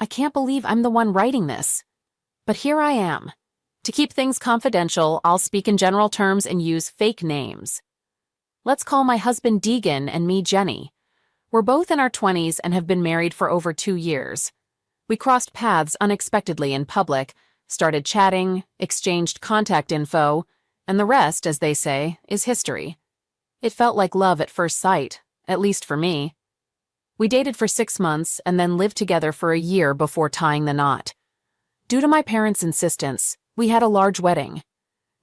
I can't believe I'm the one writing this. But here I am. To keep things confidential, I'll speak in general terms and use fake names. Let's call my husband Deegan and me Jenny. We're both in our 20s and have been married for over 2 years. We crossed paths unexpectedly in public, started chatting, exchanged contact info, and the rest, as they say, is history. It felt like love at first sight, at least for me. We dated for 6 months and then lived together for a year before tying the knot. Due to my parents' insistence, we had a large wedding.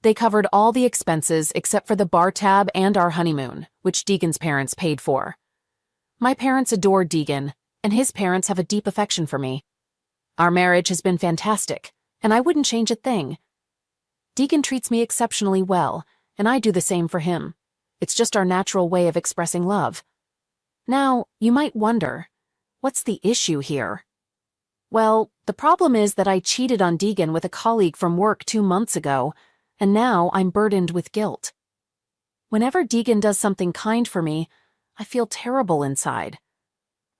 They covered all the expenses except for the bar tab and our honeymoon, which Deegan's parents paid for. My parents adore Deegan, and his parents have a deep affection for me. Our marriage has been fantastic, and I wouldn't change a thing. Deegan treats me exceptionally well, and I do the same for him. It's just our natural way of expressing love. Now, you might wonder, what's the issue here? Well, the problem is that I cheated on Deegan with a colleague from work 2 months ago, and now I'm burdened with guilt. Whenever Deegan does something kind for me, I feel terrible inside.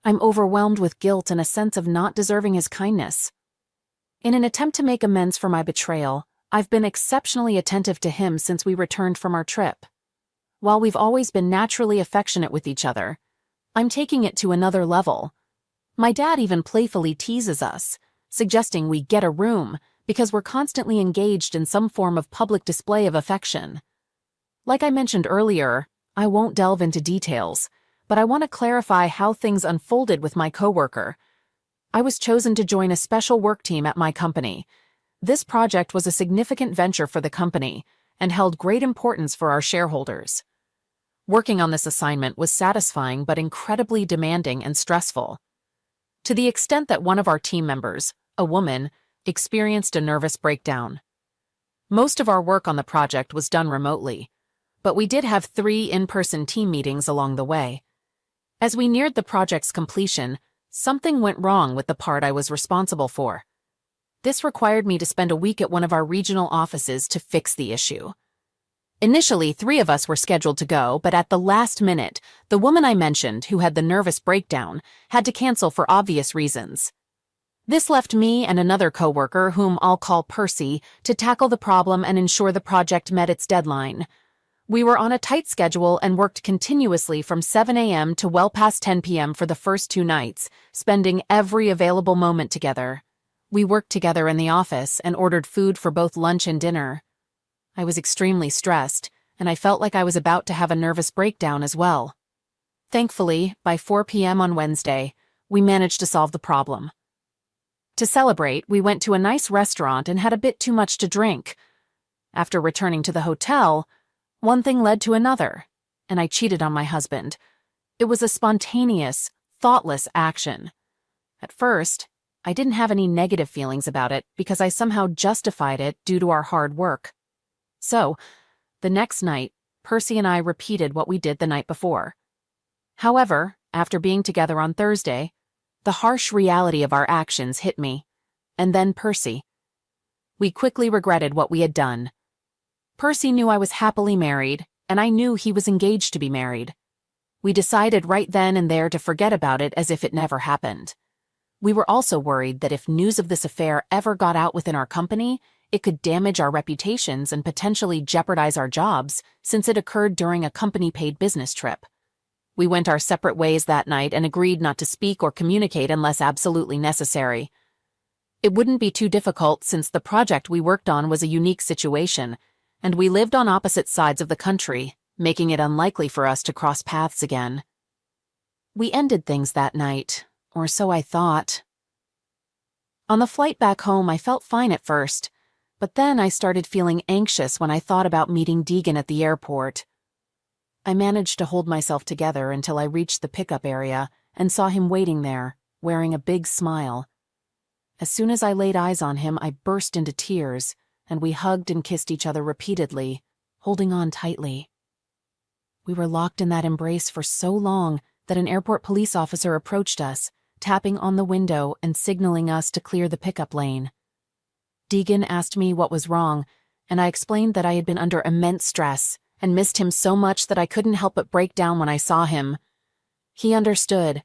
I'm overwhelmed with guilt and a sense of not deserving his kindness. In an attempt to make amends for my betrayal, I've been exceptionally attentive to him since we returned from our trip. While we've always been naturally affectionate with each other, I'm taking it to another level. My dad even playfully teases us, suggesting we get a room because we're constantly engaged in some form of public display of affection. Like I mentioned earlier, I won't delve into details, but I want to clarify how things unfolded with my coworker. I was chosen to join a special work team at my company. This project was a significant venture for the company and held great importance for our shareholders. Working on this assignment was satisfying but incredibly demanding and stressful, to the extent that one of our team members, a woman, experienced a nervous breakdown. Most of our work on the project was done remotely, but we did have 3 in-person team meetings along the way. As we neared the project's completion, something went wrong with the part I was responsible for. This required me to spend a week at one of our regional offices to fix the issue. Initially, 3 of us were scheduled to go, but at the last minute, the woman I mentioned, who had the nervous breakdown, had to cancel for obvious reasons. This left me and another coworker, whom I'll call Percy, to tackle the problem and ensure the project met its deadline. We were on a tight schedule and worked continuously from 7 a.m. to well past 10 p.m. for the first 2 nights, spending every available moment together. We worked together in the office and ordered food for both lunch and dinner. I was extremely stressed, and I felt like I was about to have a nervous breakdown as well. Thankfully, by 4 p.m. on Wednesday, we managed to solve the problem. To celebrate, we went to a nice restaurant and had a bit too much to drink. After returning to the hotel, one thing led to another, and I cheated on my husband. It was a spontaneous, thoughtless action. At first, I didn't have any negative feelings about it because I somehow justified it due to our hard work. So, the next night, Percy and I repeated what we did the night before. However, after being together on Thursday, the harsh reality of our actions hit me, and then Percy. We quickly regretted what we had done. Percy knew I was happily married, and I knew he was engaged to be married. We decided right then and there to forget about it as if it never happened. We were also worried that if news of this affair ever got out within our company, it could damage our reputations and potentially jeopardize our jobs, since it occurred during a company-paid business trip. We went our separate ways that night and agreed not to speak or communicate unless absolutely necessary. It wouldn't be too difficult since the project we worked on was a unique situation, and we lived on opposite sides of the country, making it unlikely for us to cross paths again. We ended things that night, or so I thought. On the flight back home, I felt fine at first, but then I started feeling anxious when I thought about meeting Deegan at the airport. I managed to hold myself together until I reached the pickup area and saw him waiting there, wearing a big smile. As soon as I laid eyes on him, I burst into tears, and we hugged and kissed each other repeatedly, holding on tightly. We were locked in that embrace for so long that an airport police officer approached us, tapping on the window and signaling us to clear the pickup lane. Deegan asked me what was wrong, and I explained that I had been under immense stress and missed him so much that I couldn't help but break down when I saw him. He understood,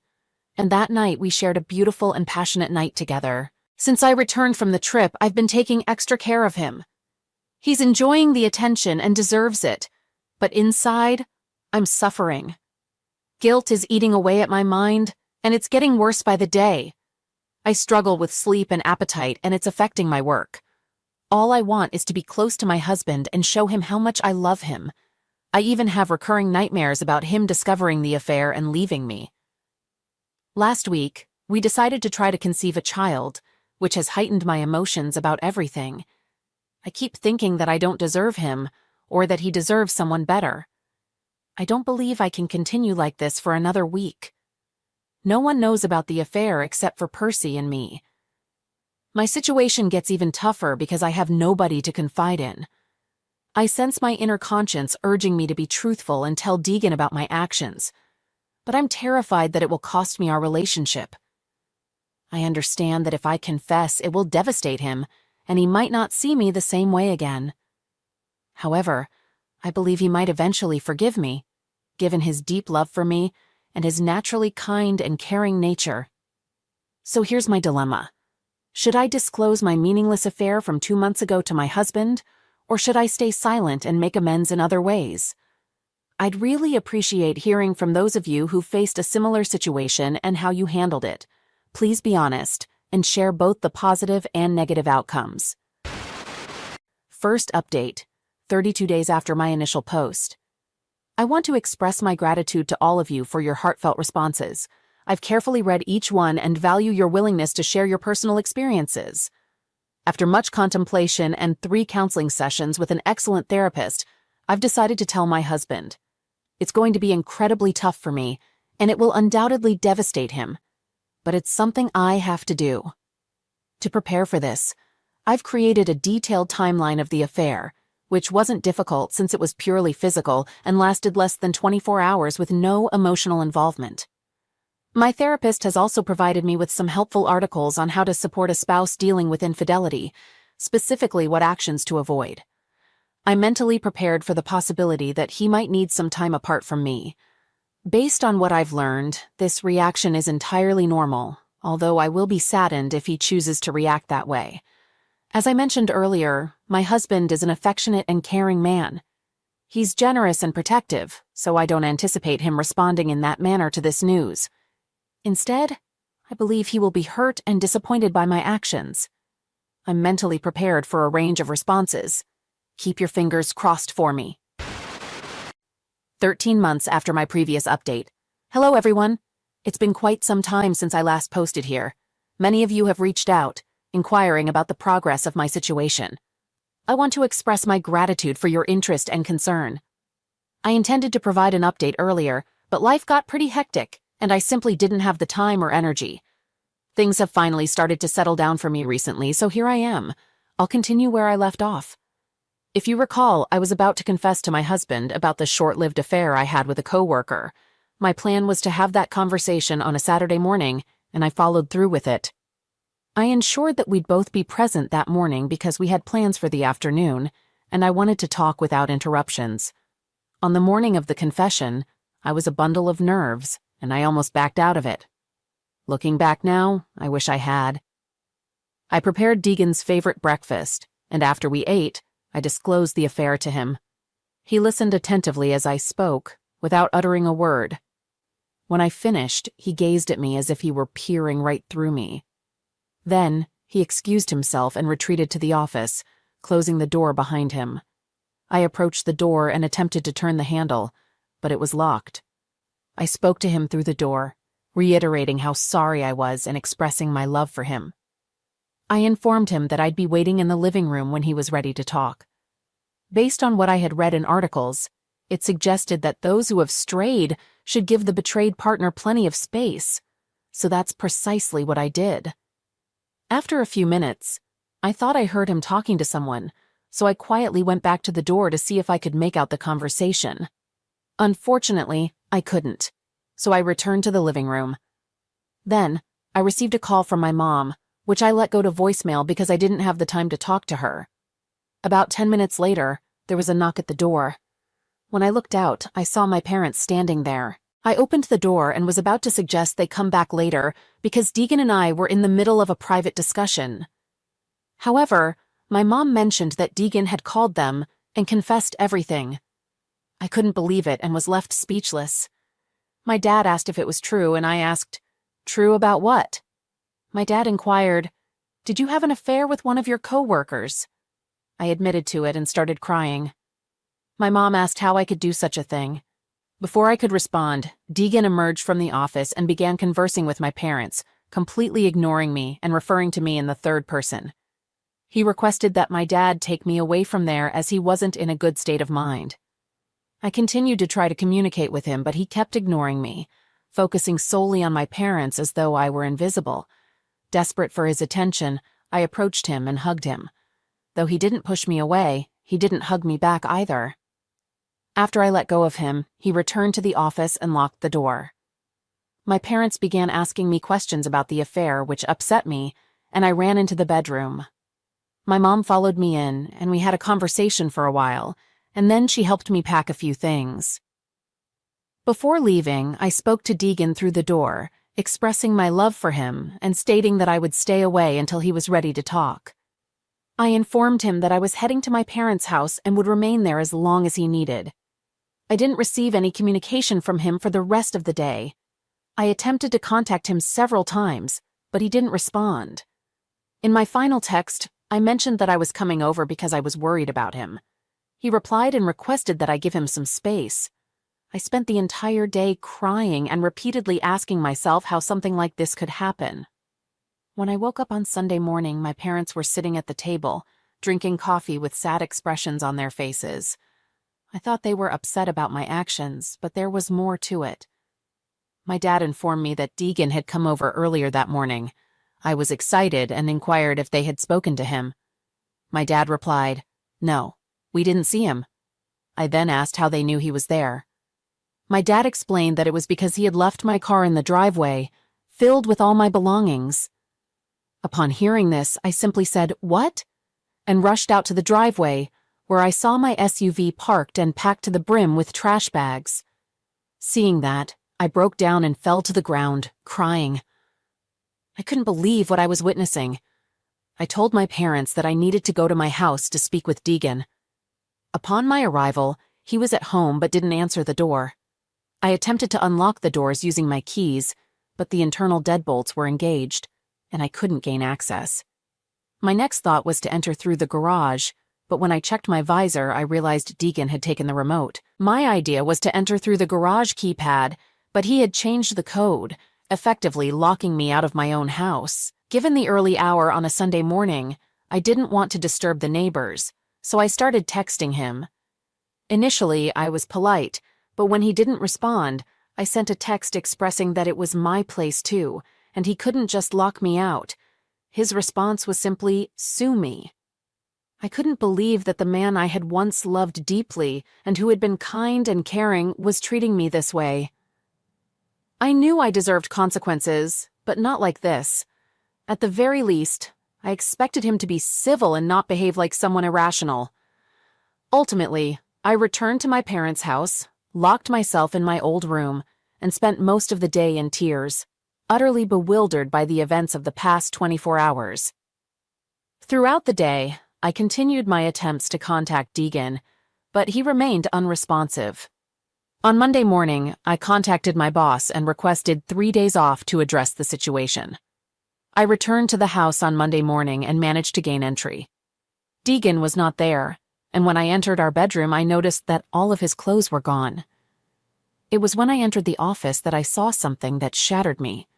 and that night we shared a beautiful and passionate night together. Since I returned from the trip, I've been taking extra care of him. He's enjoying the attention and deserves it, but inside, I'm suffering. Guilt is eating away at my mind, and it's getting worse by the day. I struggle with sleep and appetite, and it's affecting my work. All I want is to be close to my husband and show him how much I love him. I even have recurring nightmares about him discovering the affair and leaving me. Last week, we decided to try to conceive a child, which has heightened my emotions about everything. I keep thinking that I don't deserve him, or that he deserves someone better. I don't believe I can continue like this for another week. No one knows about the affair except for Percy and me. My situation gets even tougher because I have nobody to confide in. I sense my inner conscience urging me to be truthful and tell Deegan about my actions, but I'm terrified that it will cost me our relationship. I understand that if I confess, it will devastate him, and he might not see me the same way again. However, I believe he might eventually forgive me, given his deep love for me and his naturally kind and caring nature. So here's my dilemma. Should I disclose my meaningless affair from 2 months ago to my husband, or should I stay silent and make amends in other ways? I'd really appreciate hearing from those of you who faced a similar situation and how you handled it. Please be honest and share both the positive and negative outcomes. First update, 32 days after my initial post. I want to express my gratitude to all of you for your heartfelt responses. I've carefully read each one and value your willingness to share your personal experiences. After much contemplation and 3 counseling sessions with an excellent therapist, I've decided to tell my husband. It's going to be incredibly tough for me, and it will undoubtedly devastate him. But it's something I have to do. To prepare for this, I've created a detailed timeline of the affair, which wasn't difficult since it was purely physical and lasted less than 24 hours with no emotional involvement. My therapist has also provided me with some helpful articles on how to support a spouse dealing with infidelity, specifically what actions to avoid. I'm mentally prepared for the possibility that he might need some time apart from me. Based on what I've learned, this reaction is entirely normal, although I will be saddened if he chooses to react that way. As I mentioned earlier, my husband is an affectionate and caring man. He's generous and protective, so I don't anticipate him responding in that manner to this news. Instead, I believe he will be hurt and disappointed by my actions. I'm mentally prepared for a range of responses. Keep your fingers crossed for me. 13 months after my previous update. Hello everyone. It's been quite some time since I last posted here. Many of you have reached out, inquiring about the progress of my situation. I want to express my gratitude for your interest and concern. I intended to provide an update earlier, but life got pretty hectic, and I simply didn't have the time or energy. Things have finally started to settle down for me recently, so here I am. I'll continue where I left off. If you recall, I was about to confess to my husband about the short-lived affair I had with a coworker. My plan was to have that conversation on a Saturday morning, and I followed through with it. I ensured that we'd both be present that morning because we had plans for the afternoon, and I wanted to talk without interruptions. On the morning of the confession, I was a bundle of nerves, and I almost backed out of it. Looking back now, I wish I had. I prepared Deegan's favorite breakfast, and after we ate, I disclosed the affair to him. He listened attentively as I spoke, without uttering a word. When I finished, he gazed at me as if he were peering right through me. Then, he excused himself and retreated to the office, closing the door behind him. I approached the door and attempted to turn the handle, but it was locked. I spoke to him through the door, reiterating how sorry I was and expressing my love for him. I informed him that I'd be waiting in the living room when he was ready to talk. Based on what I had read in articles, it suggested that those who have strayed should give the betrayed partner plenty of space, so that's precisely what I did. After a few minutes, I thought I heard him talking to someone, so I quietly went back to the door to see if I could make out the conversation. Unfortunately, I couldn't, so I returned to the living room. Then, I received a call from my mom, which I let go to voicemail because I didn't have the time to talk to her. About 10 minutes later, there was a knock at the door. When I looked out, I saw my parents standing there, I opened the door and was about to suggest they come back later because Deegan and I were in the middle of a private discussion. However, my mom mentioned that Deegan had called them and confessed everything. I couldn't believe it and was left speechless. My dad asked if it was true, and I asked, "True about what?" My dad inquired, "Did you have an affair with one of your co-workers?" I admitted to it and started crying. My mom asked how I could do such a thing. Before I could respond, Deegan emerged from the office and began conversing with my parents, completely ignoring me and referring to me in the third person. He requested that my dad take me away from there as he wasn't in a good state of mind. I continued to try to communicate with him, but he kept ignoring me, focusing solely on my parents as though I were invisible. Desperate for his attention, I approached him and hugged him. Though he didn't push me away, he didn't hug me back either. After I let go of him, he returned to the office and locked the door. My parents began asking me questions about the affair, which upset me, and I ran into the bedroom. My mom followed me in, and we had a conversation for a while, and then she helped me pack a few things. Before leaving, I spoke to Deegan through the door, expressing my love for him and stating that I would stay away until he was ready to talk. I informed him that I was heading to my parents' house and would remain there as long as he needed. I didn't receive any communication from him for the rest of the day. I attempted to contact him several times, but he didn't respond. In my final text, I mentioned that I was coming over because I was worried about him. He replied and requested that I give him some space. I spent the entire day crying and repeatedly asking myself how something like this could happen. When I woke up on Sunday morning, my parents were sitting at the table, drinking coffee with sad expressions on their faces. I thought they were upset about my actions, but there was more to it. My dad informed me that Deegan had come over earlier that morning. I was excited and inquired if they had spoken to him. My dad replied, "No, we didn't see him." I then asked how they knew he was there. My dad explained that it was because he had left my car in the driveway, filled with all my belongings. Upon hearing this, I simply said, "What?" and rushed out to the driveway, where I saw my SUV parked and packed to the brim with trash bags. Seeing that, I broke down and fell to the ground, crying. I couldn't believe what I was witnessing. I told my parents that I needed to go to my house to speak with Deegan. Upon my arrival, he was at home but didn't answer the door. I attempted to unlock the doors using my keys, but the internal deadbolts were engaged, and I couldn't gain access. My next thought was to enter through the garage, but when I checked my visor, I realized Deegan had taken the remote. My idea was to enter through the garage keypad, but he had changed the code, effectively locking me out of my own house. Given the early hour on a Sunday morning, I didn't want to disturb the neighbors, so I started texting him. Initially, I was polite, but when he didn't respond, I sent a text expressing that it was my place too, and he couldn't just lock me out. His response was simply, "Sue me." I couldn't believe that the man I had once loved deeply and who had been kind and caring was treating me this way. I knew I deserved consequences, but not like this. At the very least, I expected him to be civil and not behave like someone irrational. Ultimately, I returned to my parents' house, locked myself in my old room, and spent most of the day in tears, utterly bewildered by the events of the past 24 hours. Throughout the day, I continued my attempts to contact Deegan, but he remained unresponsive. On Monday morning, I contacted my boss and requested 3 days off to address the situation. I returned to the house on Monday morning and managed to gain entry. Deegan was not there, and when I entered our bedroom, I noticed that all of his clothes were gone. It was when I entered the office that I saw something that shattered me.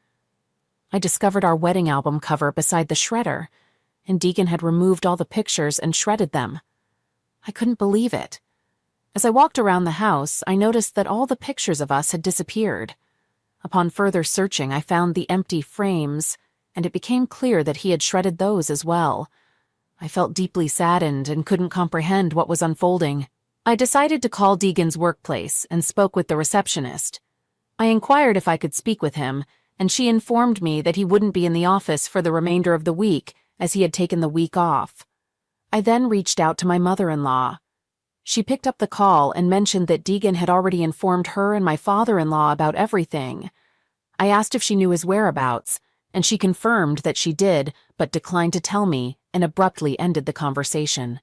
I discovered our wedding album cover beside the shredder, and Deegan had removed all the pictures and shredded them. I couldn't believe it. As I walked around the house, I noticed that all the pictures of us had disappeared. Upon further searching, I found the empty frames, and it became clear that he had shredded those as well. I felt deeply saddened and couldn't comprehend what was unfolding. I decided to call Deegan's workplace and spoke with the receptionist. I inquired if I could speak with him, and she informed me that he wouldn't be in the office for the remainder of the week, as he had taken the week off. I then reached out to my mother-in-law. She picked up the call and mentioned that Deegan had already informed her and my father-in-law about everything. I asked if she knew his whereabouts, and she confirmed that she did, but declined to tell me and abruptly ended the conversation.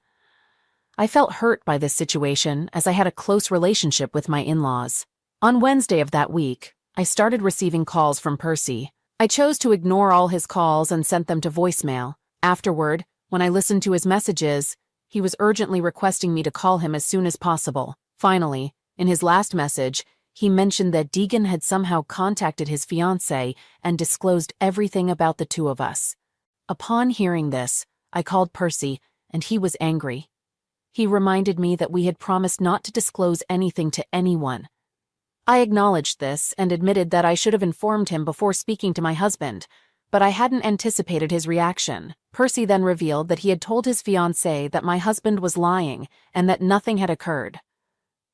I felt hurt by this situation as I had a close relationship with my in-laws. On Wednesday of that week, I started receiving calls from Percy. I chose to ignore all his calls and sent them to voicemail. Afterward, when I listened to his messages, he was urgently requesting me to call him as soon as possible. Finally, in his last message, he mentioned that Deegan had somehow contacted his fiancée and disclosed everything about the two of us. Upon hearing this, I called Percy, and he was angry. He reminded me that we had promised not to disclose anything to anyone. I acknowledged this and admitted that I should have informed him before speaking to my husband, but I hadn't anticipated his reaction. Percy then revealed that he had told his fiancée that my husband was lying and that nothing had occurred.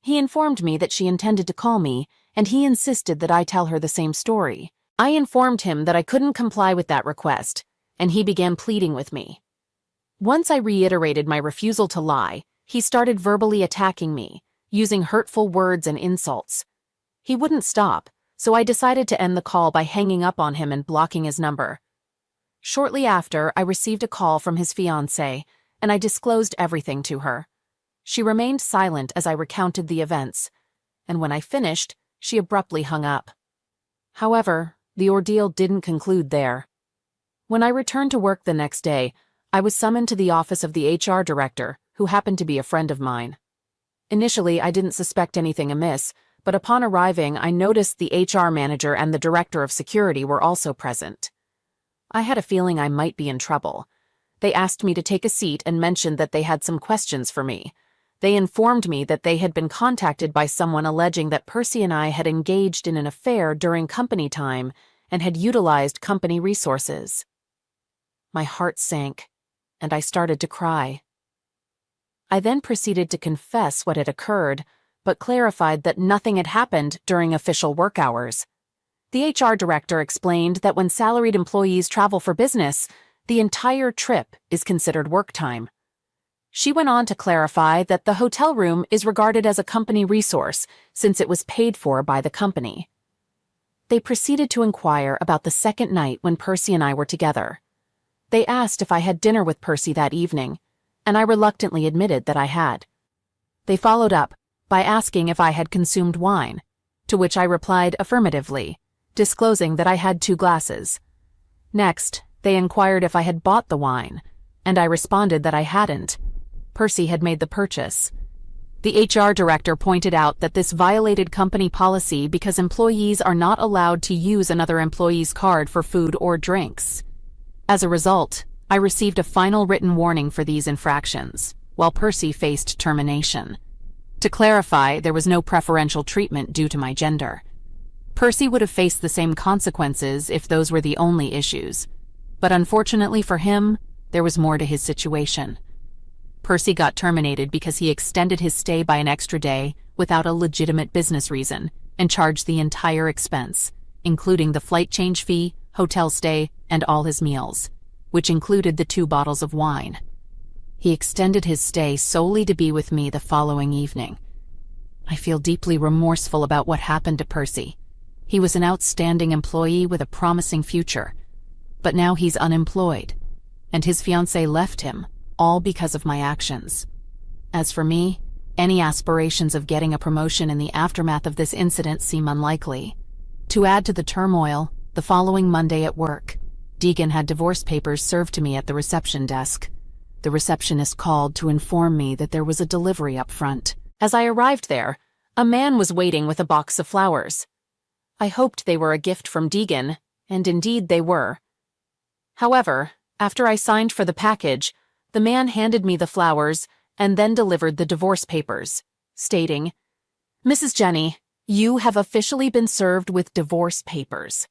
He informed me that she intended to call me, and he insisted that I tell her the same story. I informed him that I couldn't comply with that request, and he began pleading with me. Once I reiterated my refusal to lie, he started verbally attacking me, using hurtful words and insults. He wouldn't stop, so I decided to end the call by hanging up on him and blocking his number. Shortly after, I received a call from his fiancée, and I disclosed everything to her. She remained silent as I recounted the events, and when I finished, she abruptly hung up. However, the ordeal didn't conclude there. When I returned to work the next day, I was summoned to the office of the HR director, who happened to be a friend of mine. Initially, I didn't suspect anything amiss, but upon arriving, I noticed the HR manager and the director of security were also present. I had a feeling I might be in trouble. They asked me to take a seat and mentioned that they had some questions for me. They informed me that they had been contacted by someone alleging that Percy and I had engaged in an affair during company time and had utilized company resources. My heart sank, and I started to cry. I then proceeded to confess what had occurred, but clarified that nothing had happened during official work hours. The HR director explained that when salaried employees travel for business, the entire trip is considered work time. She went on to clarify that the hotel room is regarded as a company resource since it was paid for by the company. They proceeded to inquire about the second night when Percy and I were together. They asked if I had dinner with Percy that evening, and I reluctantly admitted that I had. They followed up by asking if I had consumed wine, to which I replied affirmatively, disclosing that I had 2 glasses. Next, they inquired if I had bought the wine, and I responded that I hadn't. Percy had made the purchase. The HR director pointed out that this violated company policy because employees are not allowed to use another employee's card for food or drinks. As a result, I received a final written warning for these infractions, while Percy faced termination. To clarify, there was no preferential treatment due to my gender. Percy would have faced the same consequences if those were the only issues, but unfortunately for him, there was more to his situation. Percy got terminated because he extended his stay by an extra day without a legitimate business reason and charged the entire expense, including the flight change fee, hotel stay, and all his meals, which included the 2 bottles of wine. He extended his stay solely to be with me the following evening. I feel deeply remorseful about what happened to Percy. He was an outstanding employee with a promising future, but now he's unemployed, and his fiancée left him, all because of my actions. As for me, any aspirations of getting a promotion in the aftermath of this incident seem unlikely. To add to the turmoil, the following Monday at work, Deegan had divorce papers served to me at the reception desk. The receptionist called to inform me that there was a delivery up front. As I arrived there, a man was waiting with a box of flowers. I hoped they were a gift from Deegan, and indeed they were. However, after I signed for the package, the man handed me the flowers and then delivered the divorce papers, stating, "Mrs. Jenny, you have officially been served with divorce papers."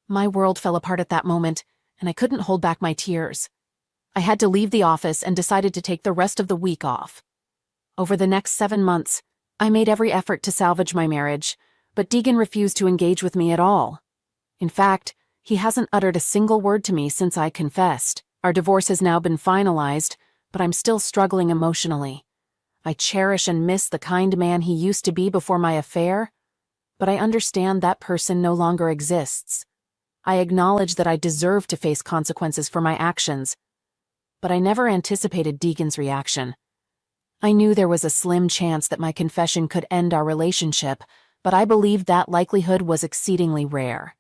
My world fell apart at that moment, and I couldn't hold back my tears. I had to leave the office and decided to take the rest of the week off. Over the next 7 months, I made every effort to salvage my marriage, but Deegan refused to engage with me at all. In fact, he hasn't uttered a single word to me since I confessed. Our divorce has now been finalized, but I'm still struggling emotionally. I cherish and miss the kind man he used to be before my affair, but I understand that person no longer exists. I acknowledge that I deserve to face consequences for my actions, but I never anticipated Deegan's reaction. I knew there was a slim chance that my confession could end our relationship, but I believed that likelihood was exceedingly rare.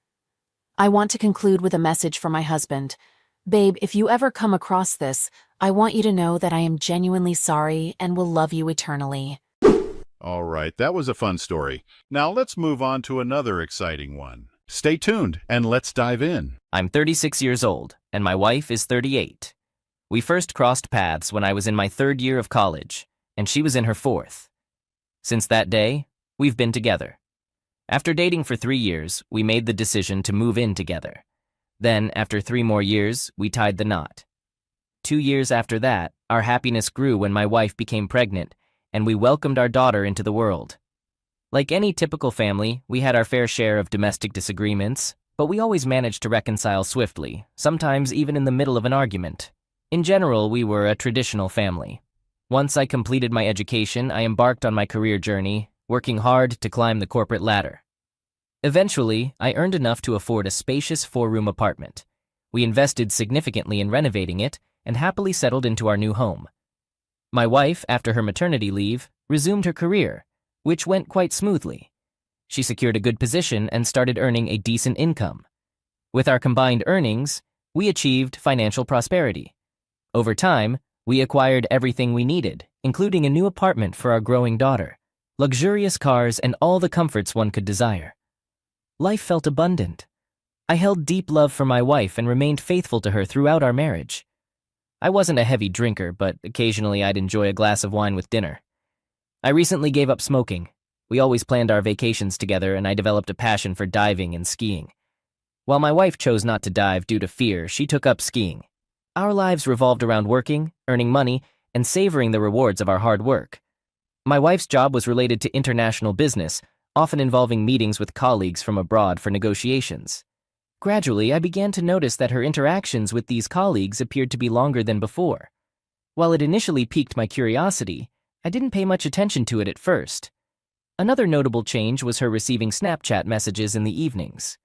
I want to conclude with a message for my husband. Babe, if you ever come across this, I want you to know that I am genuinely sorry and will love you eternally. All right, that was a fun story. Now let's move on to another exciting one. Stay tuned and let's dive in. I'm 36 years old, and my wife is 38. We first crossed paths when I was in my 3rd year of college, and she was in her 4th. Since that day, we've been together. After dating for 3 years, we made the decision to move in together. Then, after 3 more years, we tied the knot. 2 years after that, our happiness grew when my wife became pregnant, and we welcomed our daughter into the world. Like any typical family, we had our fair share of domestic disagreements, but we always managed to reconcile swiftly, sometimes even in the middle of an argument. In general, we were a traditional family. Once I completed my education, I embarked on my career journey, working hard to climb the corporate ladder. Eventually, I earned enough to afford a spacious 4-room apartment. We invested significantly in renovating it and happily settled into our new home. My wife, after her maternity leave, resumed her career, which went quite smoothly. She secured a good position and started earning a decent income. With our combined earnings, we achieved financial prosperity. Over time, we acquired everything we needed, including a new apartment for our growing daughter, luxurious cars, and all the comforts one could desire. Life felt abundant. I held deep love for my wife and remained faithful to her throughout our marriage. I wasn't a heavy drinker, but occasionally I'd enjoy a glass of wine with dinner. I recently gave up smoking. We always planned our vacations together, and I developed a passion for diving and skiing. While my wife chose not to dive due to fear, she took up skiing. Our lives revolved around working, earning money, and savoring the rewards of our hard work. My wife's job was related to international business, often involving meetings with colleagues from abroad for negotiations. Gradually, I began to notice that her interactions with these colleagues appeared to be longer than before. While it initially piqued my curiosity, I didn't pay much attention to it at first. Another notable change was her receiving Snapchat messages in the evenings.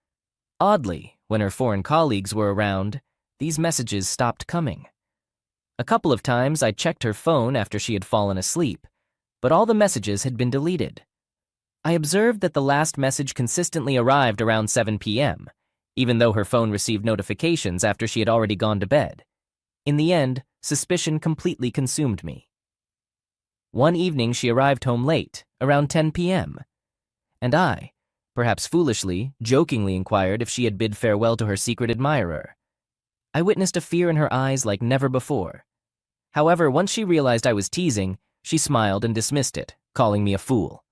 Oddly, when her foreign colleagues were around, these messages stopped coming. A couple of times I checked her phone after she had fallen asleep, but all the messages had been deleted. I observed that the last message consistently arrived around 7 p.m., even though her phone received notifications after she had already gone to bed. In the end, suspicion completely consumed me. One evening she arrived home late, around 10 p.m., and I, perhaps foolishly, jokingly inquired if she had bid farewell to her secret admirer. I witnessed a fear in her eyes like never before. However, once she realized I was teasing, she smiled and dismissed it, calling me a fool.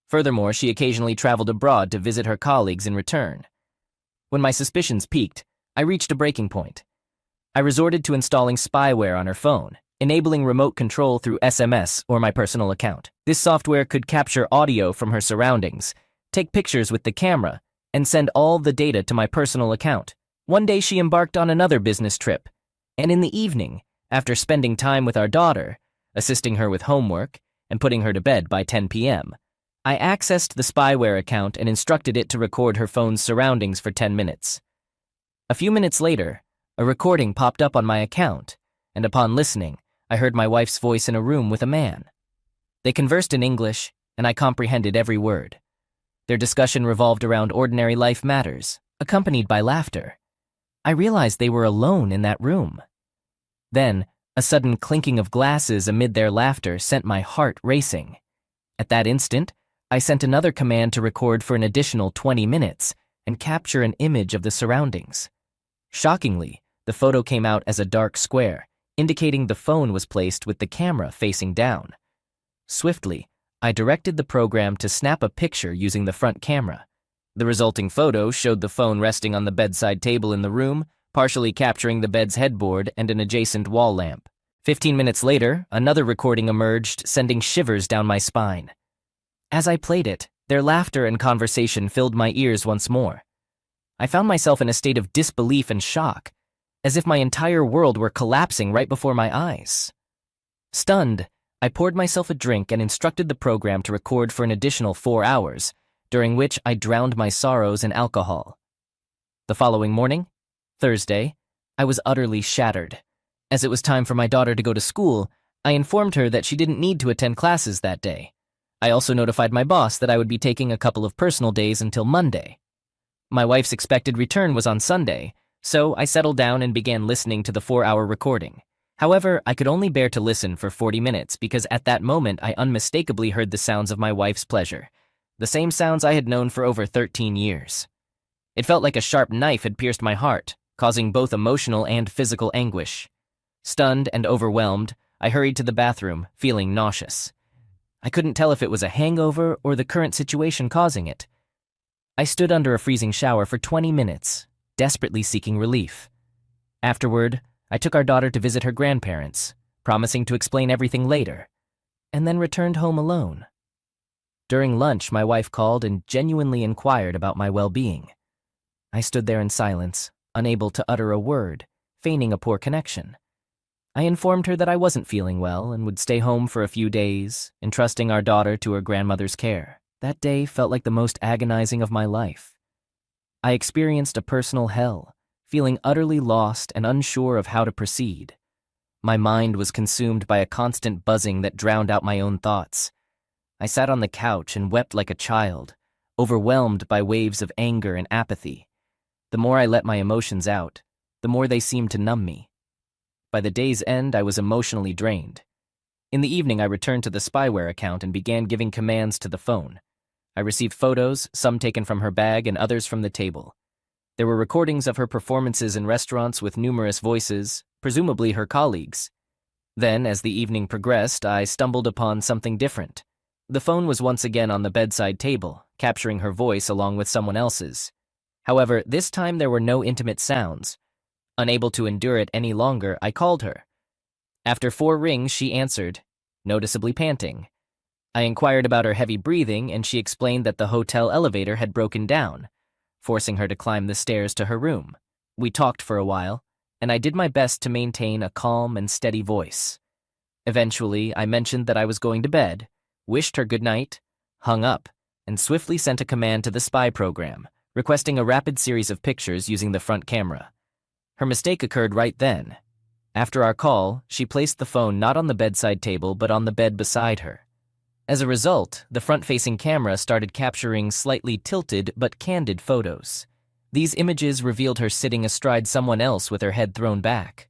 Furthermore, she occasionally traveled abroad to visit her colleagues in return. When my suspicions peaked, I reached a breaking point. I resorted to installing spyware on her phone, enabling remote control through SMS or my personal account. This software could capture audio from her surroundings, take pictures with the camera, and send all the data to my personal account. One day she embarked on another business trip, and in the evening, after spending time with our daughter, assisting her with homework, and putting her to bed by 10 p.m., I accessed the spyware account and instructed it to record her phone's surroundings for 10 minutes. A few minutes later, a recording popped up on my account, and upon listening, I heard my wife's voice in a room with a man. They conversed in English, and I comprehended every word. Their discussion revolved around ordinary life matters, accompanied by laughter. I realized they were alone in that room. Then, a sudden clinking of glasses amid their laughter sent my heart racing. At that instant, I sent another command to record for an additional 20 minutes and capture an image of the surroundings. Shockingly, the photo came out as a dark square, indicating the phone was placed with the camera facing down. Swiftly, I directed the program to snap a picture using the front camera. The resulting photo showed the phone resting on the bedside table in the room, partially capturing the bed's headboard and an adjacent wall lamp. 15 minutes later, another recording emerged, sending shivers down my spine. As I played it, their laughter and conversation filled my ears once more. I found myself in a state of disbelief and shock, as if my entire world were collapsing right before my eyes. Stunned, I poured myself a drink and instructed the program to record for an additional 4 hours, during which I drowned my sorrows in alcohol. The following morning, Thursday, I was utterly shattered. As it was time for my daughter to go to school, I informed her that she didn't need to attend classes that day. I also notified my boss that I would be taking a couple of personal days until Monday. My wife's expected return was on Sunday, so I settled down and began listening to the 4-hour recording. However, I could only bear to listen for 40 minutes because at that moment I unmistakably heard the sounds of my wife's pleasure, the same sounds I had known for over 13 years. It felt like a sharp knife had pierced my heart, causing both emotional and physical anguish. Stunned and overwhelmed, I hurried to the bathroom, feeling nauseous. I couldn't tell if it was a hangover or the current situation causing it. I stood under a freezing shower for 20 minutes, desperately seeking relief. Afterward, I took our daughter to visit her grandparents, promising to explain everything later, and then returned home alone. During lunch, my wife called and genuinely inquired about my well-being. I stood there in silence, unable to utter a word, feigning a poor connection. I informed her that I wasn't feeling well and would stay home for a few days, entrusting our daughter to her grandmother's care. That day felt like the most agonizing of my life. I experienced a personal hell, feeling utterly lost and unsure of how to proceed. My mind was consumed by a constant buzzing that drowned out my own thoughts. I sat on the couch and wept like a child, overwhelmed by waves of anger and apathy. The more I let my emotions out, the more they seemed to numb me. By the day's end, I was emotionally drained. In the evening, I returned to the spyware account and began giving commands to the phone. I received photos, some taken from her bag and others from the table. There were recordings of her performances in restaurants with numerous voices, presumably her colleagues. Then, as the evening progressed, I stumbled upon something different. The phone was once again on the bedside table, capturing her voice along with someone else's. However, this time there were no intimate sounds. Unable to endure it any longer, I called her. After 4 rings, she answered, noticeably panting. I inquired about her heavy breathing, and she explained that the hotel elevator had broken down, forcing her to climb the stairs to her room. We talked for a while, and I did my best to maintain a calm and steady voice. Eventually, I mentioned that I was going to bed, wished her good night, hung up, and swiftly sent a command to the spy program, requesting a rapid series of pictures using the front camera. Her mistake occurred right then. After our call, she placed the phone not on the bedside table but on the bed beside her. As a result, the front-facing camera started capturing slightly tilted but candid photos. These images revealed her sitting astride someone else with her head thrown back.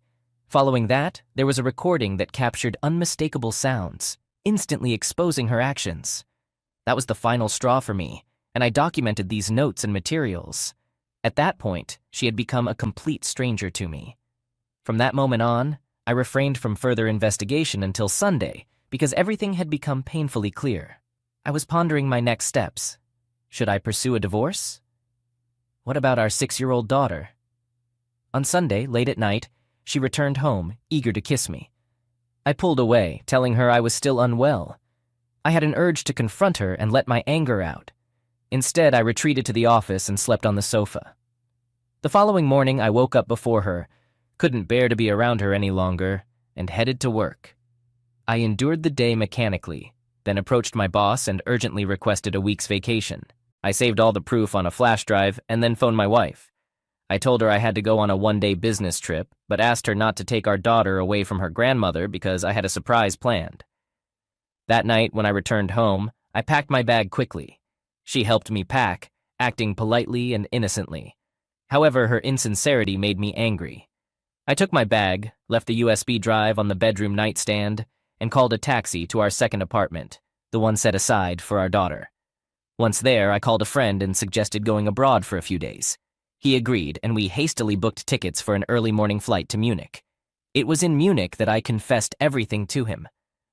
Following that, there was a recording that captured unmistakable sounds, instantly exposing her actions. That was the final straw for me, and I documented these notes and materials. At that point, she had become a complete stranger to me. From that moment on, I refrained from further investigation until Sunday, because everything had become painfully clear. I was pondering my next steps. Should I pursue a divorce? What about our 6-year-old daughter? On Sunday, late at night, she returned home, eager to kiss me. I pulled away, telling her I was still unwell. I had an urge to confront her and let my anger out. Instead, I retreated to the office and slept on the sofa. The following morning, I woke up before her, couldn't bear to be around her any longer, and headed to work. I endured the day mechanically, then approached my boss and urgently requested a week's vacation. I saved all the proof on a flash drive and then phoned my wife. I told her I had to go on a 1-day business trip, but asked her not to take our daughter away from her grandmother because I had a surprise planned. That night, when I returned home, I packed my bag quickly. She helped me pack, acting politely and innocently. However, her insincerity made me angry. I took my bag, left the USB drive on the bedroom nightstand, and called a taxi to our second apartment, the one set aside for our daughter. Once there, I called a friend and suggested going abroad for a few days. He agreed, and we hastily booked tickets for an early morning flight to Munich. It was in Munich that I confessed everything to him.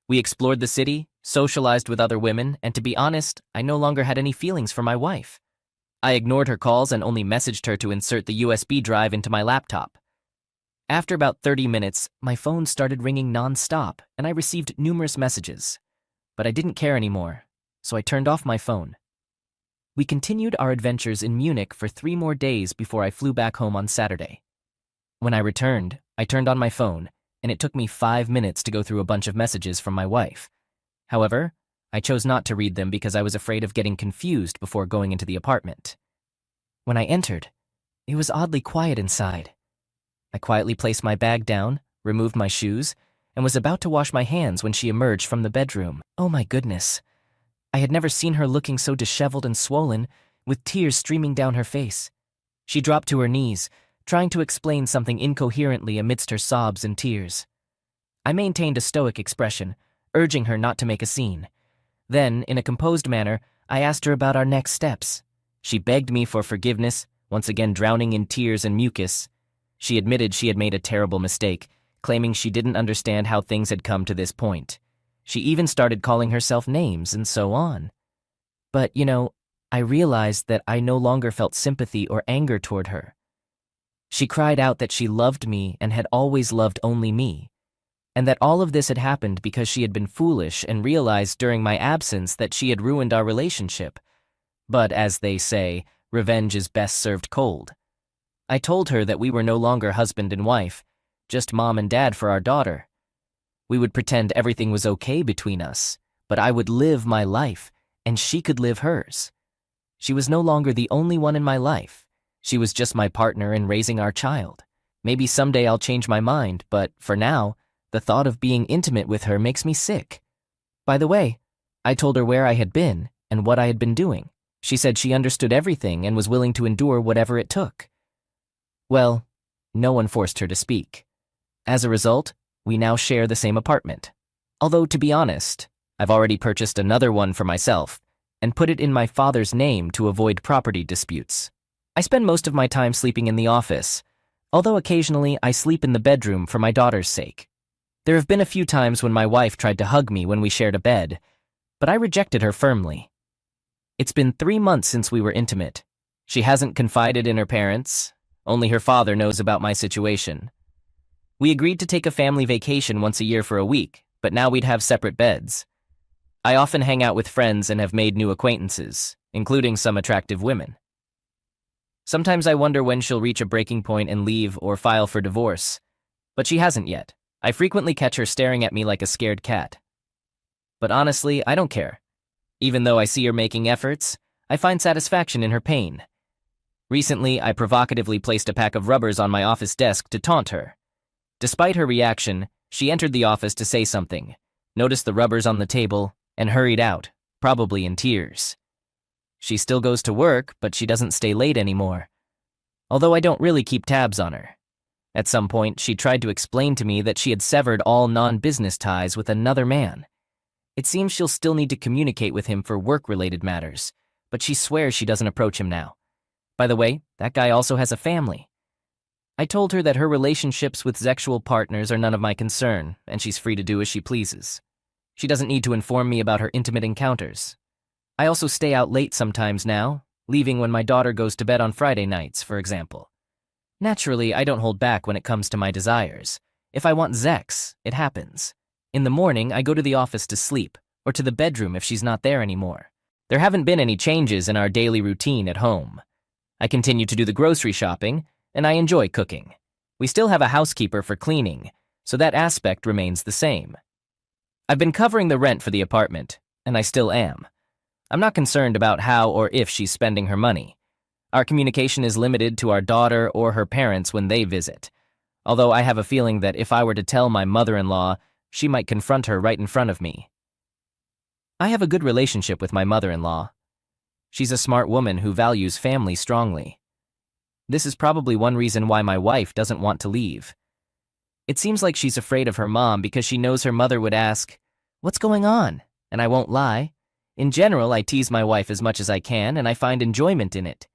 We explored the city, socialized with other women, and to be honest, I no longer had any feelings for my wife. I ignored her calls and only messaged her to insert the USB drive into my laptop. After about 30 minutes, my phone started ringing non-stop, and I received numerous messages. But I didn't care anymore, so I turned off my phone. We continued our adventures in Munich for 3 more days before I flew back home on Saturday. When I returned, I turned on my phone, and it took me 5 minutes to go through a bunch of messages from my wife. However, I chose not to read them because I was afraid of getting confused before going into the apartment. When I entered, it was oddly quiet inside. I quietly placed my bag down, removed my shoes, and was about to wash my hands when she emerged from the bedroom. Oh my goodness. I had never seen her looking so disheveled and swollen, with tears streaming down her face. She dropped to her knees, trying to explain something incoherently amidst her sobs and tears. I maintained a stoic expression, urging her not to make a scene. Then, in a composed manner, I asked her about our next steps. She begged me for forgiveness, once again drowning in tears and mucus. She admitted she had made a terrible mistake, claiming she didn't understand how things had come to this point. She even started calling herself names and so on. But, I realized that I no longer felt sympathy or anger toward her. She cried out that she loved me and had always loved only me, and that all of this had happened because she had been foolish and realized during my absence that she had ruined our relationship. But, as they say, revenge is best served cold. I told her that we were no longer husband and wife, just mom and dad for our daughter. We would pretend everything was okay between us, but I would live my life, and she could live hers. She was no longer the only one in my life. She was just my partner in raising our child. Maybe someday I'll change my mind, but for now, the thought of being intimate with her makes me sick. By the way, I told her where I had been and what I had been doing. She said she understood everything and was willing to endure whatever it took. Well, no one forced her to speak. As a result, we now share the same apartment. Although, to be honest, I've already purchased another one for myself and put it in my father's name to avoid property disputes. I spend most of my time sleeping in the office, although occasionally I sleep in the bedroom for my daughter's sake. There have been a few times when my wife tried to hug me when we shared a bed, but I rejected her firmly. It's been 3 months since we were intimate. She hasn't confided in her parents. Only her father knows about my situation. We agreed to take a family vacation once a year for a week, but now we'd have separate beds. I often hang out with friends and have made new acquaintances, including some attractive women. Sometimes I wonder when she'll reach a breaking point and leave or file for divorce, but she hasn't yet. I frequently catch her staring at me like a scared cat. But honestly, I don't care. Even though I see her making efforts, I find satisfaction in her pain. Recently, I provocatively placed a pack of rubbers on my office desk to taunt her. Despite her reaction, she entered the office to say something, noticed the rubbers on the table, and hurried out, probably in tears. She still goes to work, but she doesn't stay late anymore. Although I don't really keep tabs on her. At some point, she tried to explain to me that she had severed all non-business ties with another man. It seems she'll still need to communicate with him for work-related matters, but she swears she doesn't approach him now. By the way, that guy also has a family. I told her that her relationships with sexual partners are none of my concern, and she's free to do as she pleases. She doesn't need to inform me about her intimate encounters. I also stay out late sometimes now, leaving when my daughter goes to bed on Friday nights, for example. Naturally, I don't hold back when it comes to my desires. If I want sex, it happens. In the morning, I go to the office to sleep, or to the bedroom if she's not there anymore. There haven't been any changes in our daily routine at home. I continue to do the grocery shopping, and I enjoy cooking. We still have a housekeeper for cleaning, so that aspect remains the same. I've been covering the rent for the apartment, and I still am. I'm not concerned about how or if she's spending her money. Our communication is limited to our daughter or her parents when they visit, although I have a feeling that if I were to tell my mother-in-law, she might confront her right in front of me. I have a good relationship with my mother-in-law. She's a smart woman who values family strongly. This is probably one reason why my wife doesn't want to leave. It seems like she's afraid of her mom because she knows her mother would ask, "What's going on?" And I won't lie. In general, I tease my wife as much as I can, and I find enjoyment in it.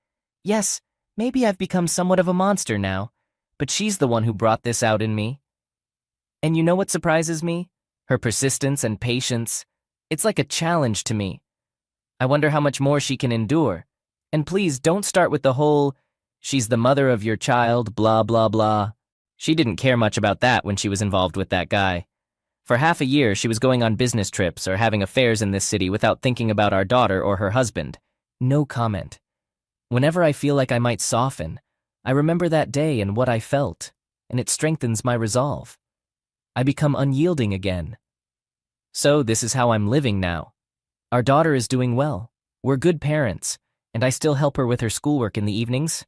Yes, maybe I've become somewhat of a monster now, but she's the one who brought this out in me. And you know what surprises me? Her persistence and patience. It's like a challenge to me. I wonder how much more she can endure. And please don't start with the whole, "She's the mother of your child, blah, blah, blah." She didn't care much about that when she was involved with that guy. For half a year, she was going on business trips or having affairs in this city without thinking about our daughter or her husband. No comment. Whenever I feel like I might soften, I remember that day and what I felt, and it strengthens my resolve. I become unyielding again. So this is how I'm living now. Our daughter is doing well. We're good parents, and I still help her with her schoolwork in the evenings.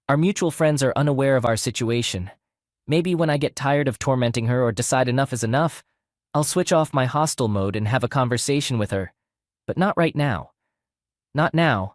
Our mutual friends are unaware of our situation. Maybe when I get tired of tormenting her or decide enough is enough, I'll switch off my hostile mode and have a conversation with her. But not right now. Not now.